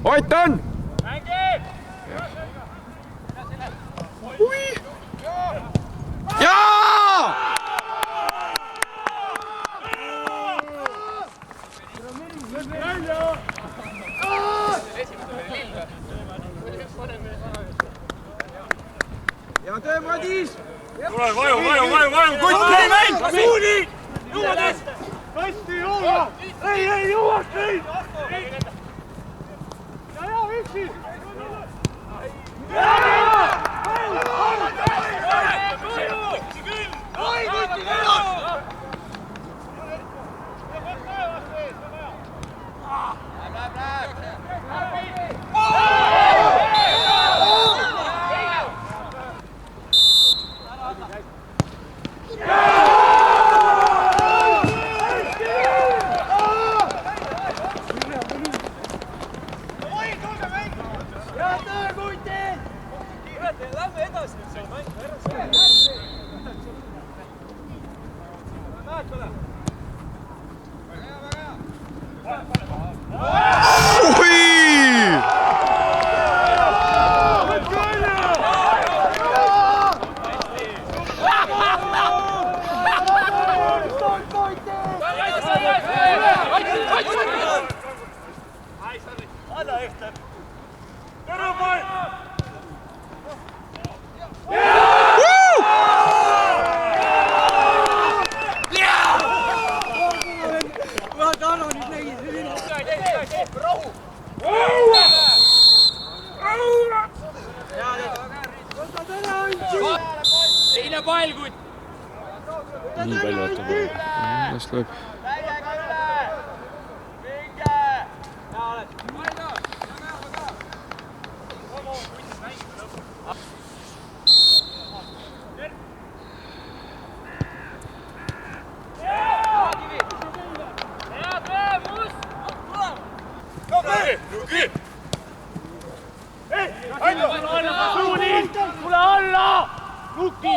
Ott on! Jaa! Hea töö, Madis! Tule, vaju, kutt, mäng! Suuni! Jõuad! Hästi, jõua! Ei, jõuaks neid! Ja, üksi! Teine pall, kutt! Nii palju võtab. Las lööb. Tule alla! Nuki!